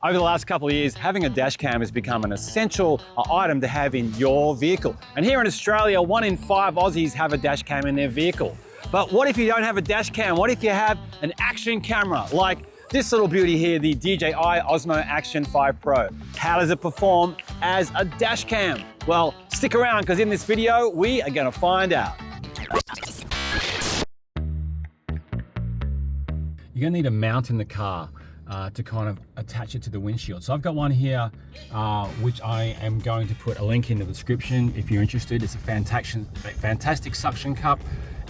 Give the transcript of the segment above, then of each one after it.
Over the last couple of years, having a dash cam has become an essential item to have in your vehicle. And here in Australia, 1 in 5 Aussies have a dash cam in their vehicle. But what if you don't have a dash cam? What if you have an action camera like this little beauty here, the DJI Osmo Action 5 Pro? How does it perform as a dash cam? Well, stick around because in this video, we are going to find out. You're going to need a mount in the car to kind of attach it to the windshield. So I've got one here, which I am going to put a link in the description if you're interested. It's a fantastic suction cup,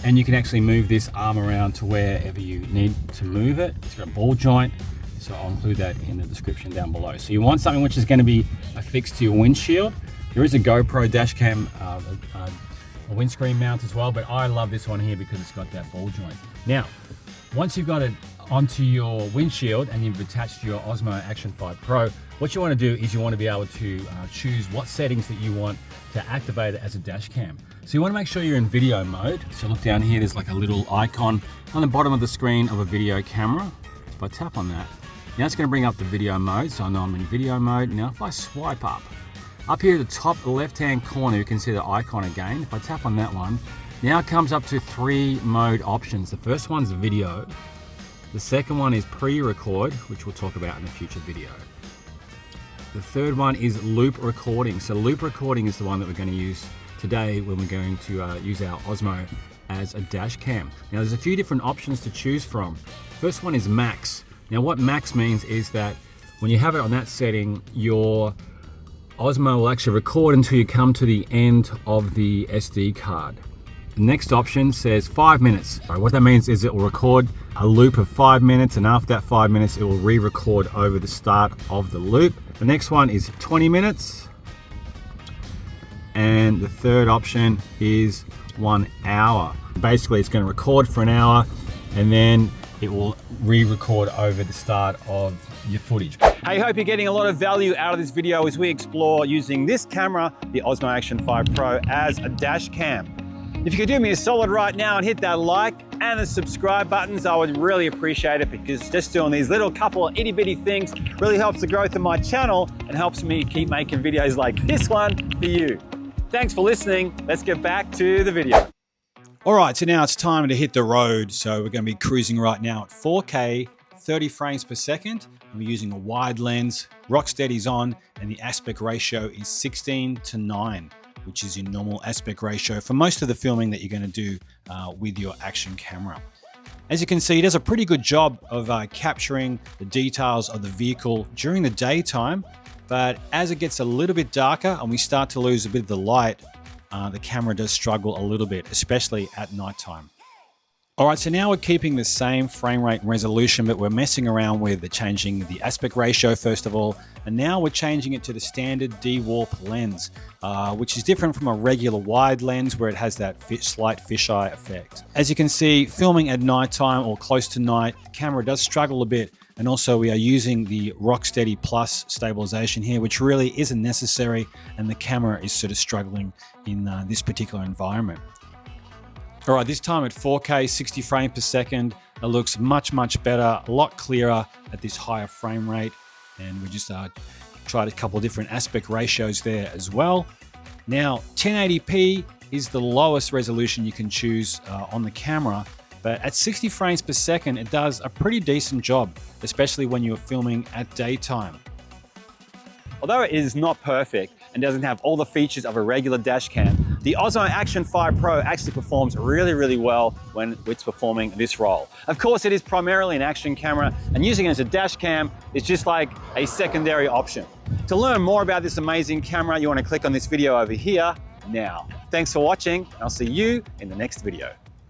and you can actually move this arm around to wherever you need to move it. It's got a ball joint, so I'll include that in the description down below. So you want something which is going to be affixed to your windshield. There is a GoPro dash cam, a windscreen mount as well, but I love this one here because it's got that ball joint. Now, once you've got it onto your windshield and you've attached your Osmo Action 5 Pro, what you want to do is you want to be able to choose what settings that you want to activate it as a dash cam. So you want to make sure you're in video mode. So look down here, there's like a little icon on the bottom of the screen of a video camera. If I tap on that, now it's going to bring up the video mode, so I know I'm in video mode. Now if I swipe up here at the top left hand corner, you can see the icon again. If I tap on that one, now it comes up to 3 mode options. The first one's video. The second one is pre-record, which we'll talk about in a future video. The third one is loop recording. So loop recording is the one that we're going to use today when we're going to use our Osmo as a dash cam. Now there's a few different options to choose from. First one is max. Now what max means is that when you have it on that setting, your Osmo will actually record until you come to the end of the SD card. The next option says 5 minutes. What that means is it will record a loop of 5 minutes, and after that 5 minutes, it will re-record over the start of the loop. The next one is 20 minutes. And the third option is 1 hour. Basically, it's going to record for an hour, and then it will re-record over the start of your footage. Hey, hope you're getting a lot of value out of this video as we explore using this camera, the Osmo Action 5 Pro, as a dash cam. If you could do me a solid right now and hit that like and the subscribe buttons, I would really appreciate it, because just doing these little couple of itty bitty things really helps the growth of my channel and helps me keep making videos like this one for you. Thanks for listening. Let's get back to the video. All right, so now it's time to hit the road. So we're going to be cruising right now at 4K, 30 frames per second. And we're using a wide lens, RockSteady's on, and the aspect ratio is 16:9. Which is your normal aspect ratio for most of the filming that you're going to do with your action camera. As you can see, it does a pretty good job of capturing the details of the vehicle during the daytime, but as it gets a little bit darker and we start to lose a bit of the light, the camera does struggle a little bit, especially at nighttime. All right, so now we're keeping the same frame rate and resolution, but we're messing around with changing the aspect ratio first of all, and now we're changing it to the standard D-warp lens, which is different from a regular wide lens where it has that slight fisheye effect. As you can see, filming at nighttime or close to night, the camera does struggle a bit, and also we are using the RockSteady Plus stabilization here, which really isn't necessary, and the camera is sort of struggling in this particular environment. All right, this time at 4K, 60 frames per second, it looks much, much better, a lot clearer at this higher frame rate. And we just tried a couple of different aspect ratios there as well. Now, 1080p is the lowest resolution you can choose on the camera, but at 60 frames per second, it does a pretty decent job, especially when you're filming at daytime. Although it is not perfect and doesn't have all the features of a regular dash cam, the Osmo Action 5 Pro actually performs really, really well when it's performing this role. Of course, it is primarily an action camera, and using it as a dash cam is just like a secondary option. To learn more about this amazing camera, you want to click on this video over here now. Thanks for watching, and I'll see you in the next video.